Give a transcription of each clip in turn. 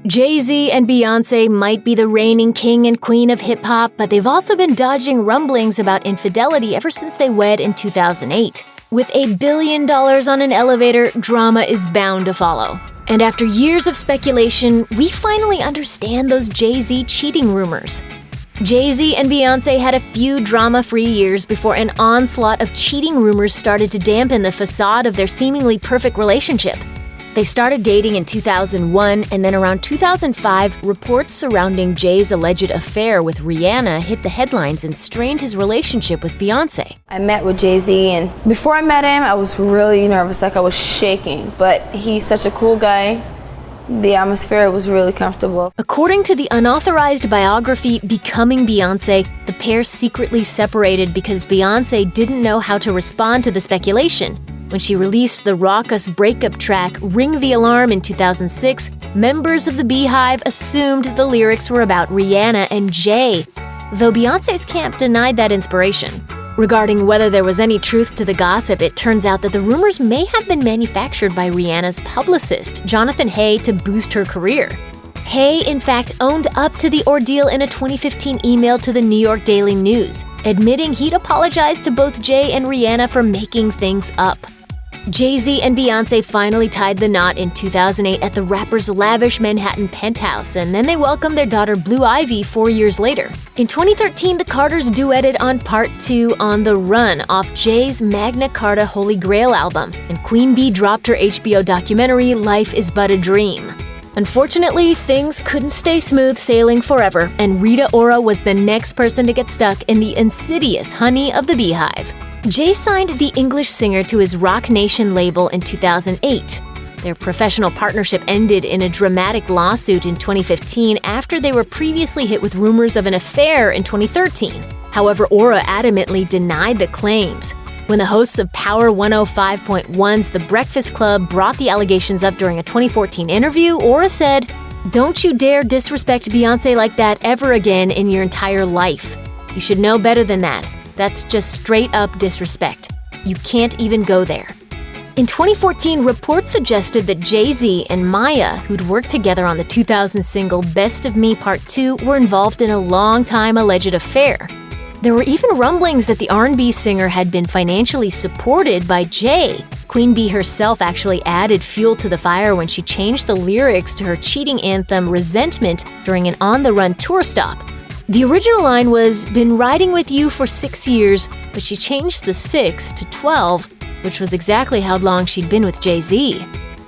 JayZ and Beyonce might be the reigning king and queen of hip-hop, but they've also been dodging rumblings about infidelity ever since they wed in 2008. With $1 billion on an elevator, drama is bound to follow. And after years of speculation, we finally understand those JayZ cheating rumors. JayZ and Beyonce had a few drama-free years before an onslaught of cheating rumors started to dampen the facade of their seemingly perfect relationship. They started dating in 2001, and then around 2005, reports surrounding Jay's alleged affair with Rihanna hit the headlines and strained his relationship with Beyonce. I met with JayZ, and before I met him, I was really nervous, like I was shaking. But he's such a cool guy. The atmosphere was really comfortable. According to the unauthorized biography Becoming Beyonce, the pair secretly separated because Beyonce didn't know how to respond to the speculation. When she released the raucous breakup track Ring the Alarm in 2006, members of the Beehive assumed the lyrics were about Rihanna and Jay, though Beyonce's camp denied that inspiration. Regarding whether there was any truth to the gossip, it turns out that the rumors may have been manufactured by Rihanna's publicist, Jonathan Hay, to boost her career. Hay, in fact, owned up to the ordeal in a 2015 email to the New York Daily News, admitting he'd apologized to both Jay and Rihanna for making things up. JayZ and Beyonce finally tied the knot in 2008 at the rapper's lavish Manhattan penthouse, and then they welcomed their daughter Blue Ivy 4 years later. In 2013, the Carters duetted on Part 2 On the Run off Jay's Magna Carta Holy Grail album, and Queen Bey dropped her HBO documentary Life is But a Dream. Unfortunately, things couldn't stay smooth sailing forever, and Rita Ora was the next person to get stuck in the insidious honey of the Beehive. Jay signed the English singer to his Roc Nation label in 2008. Their professional partnership ended in a dramatic lawsuit in 2015 after they were previously hit with rumors of an affair in 2013. However, Ora adamantly denied the claims. When the hosts of Power 105.1's The Breakfast Club brought the allegations up during a 2014 interview, Ora said, "Don't you dare disrespect Beyonce like that ever again in your entire life. You should know better than that. That's just straight-up disrespect. You can't even go there." In 2014, reports suggested that JayZ and Maya, who'd worked together on the 2000 single Best of Me Part 2, were involved in a long-time alleged affair. There were even rumblings that the R&B singer had been financially supported by Jay. Queen Bey herself actually added fuel to the fire when she changed the lyrics to her cheating anthem Resentment during an on-the-run tour stop. The original line was, "Been riding with you for 6 years," but she changed the 6 to 12, which was exactly how long she'd been with JayZ.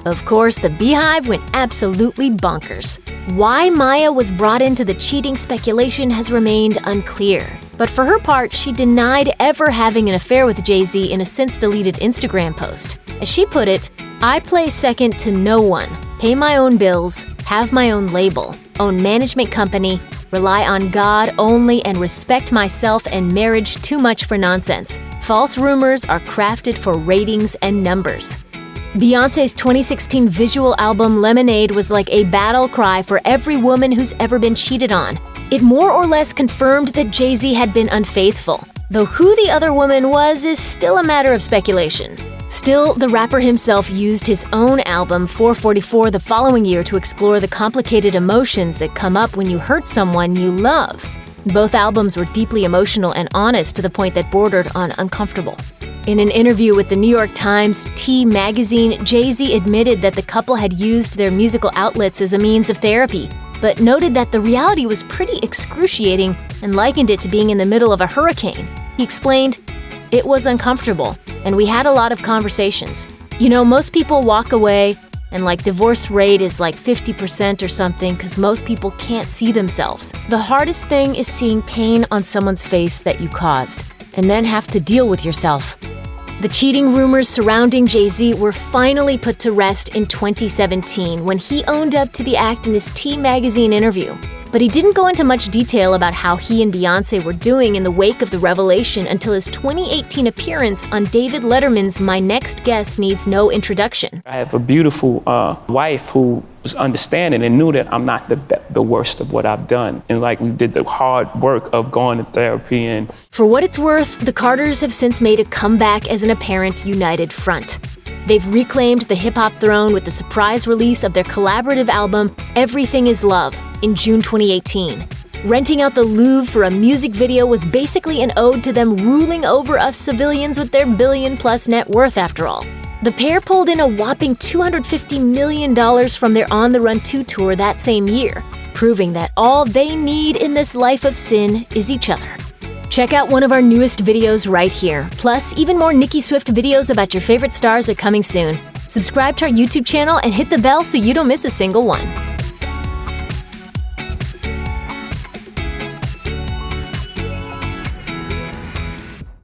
Of course, the Beehive went absolutely bonkers. Why Maya was brought into the cheating speculation has remained unclear. But for her part, she denied ever having an affair with JayZ in a since-deleted Instagram post. As she put it, "I play second to no one, pay my own bills, have my own label, own management company, rely on God only, and respect myself and marriage too much for nonsense. False rumors are crafted for ratings and numbers." Beyonce's 2016 visual album Lemonade was like a battle cry for every woman who's ever been cheated on. It more or less confirmed that JayZ had been unfaithful, though who the other woman was is still a matter of speculation. Still, the rapper himself used his own album 444 the following year to explore the complicated emotions that come up when you hurt someone you love. Both albums were deeply emotional and honest to the point that bordered on uncomfortable. In an interview with the New York Times T magazine, JayZ admitted that the couple had used their musical outlets as a means of therapy, but noted that the reality was pretty excruciating and likened it to being in the middle of a hurricane. He explained, "It was uncomfortable, and we had a lot of conversations. You know, most people walk away, and divorce rate is 50% or something because most people can't see themselves. The hardest thing is seeing pain on someone's face that you caused, and then have to deal with yourself." The cheating rumors surrounding JayZ were finally put to rest in 2017 when he owned up to the act in his T magazine interview. But he didn't go into much detail about how he and Beyonce were doing in the wake of the revelation until his 2018 appearance on David Letterman's My Next Guest Needs No Introduction. I have a beautiful wife who was understanding and knew that I'm not the worst of what I've done. And we did the hard work of going to therapy. And for what it's worth, the Carters have since made a comeback as an apparent united front. They've reclaimed the hip-hop throne with the surprise release of their collaborative album, Everything Is Love, in June 2018. Renting out the Louvre for a music video was basically an ode to them ruling over us civilians with their billion-plus net worth, after all. The pair pulled in a whopping $250 million from their On the Run 2 tour that same year, proving that all they need in this life of sin is each other. Check out one of our newest videos right here. Plus, even more Nicki Swift videos about your favorite stars are coming soon. Subscribe to our YouTube channel and hit the bell so you don't miss a single one.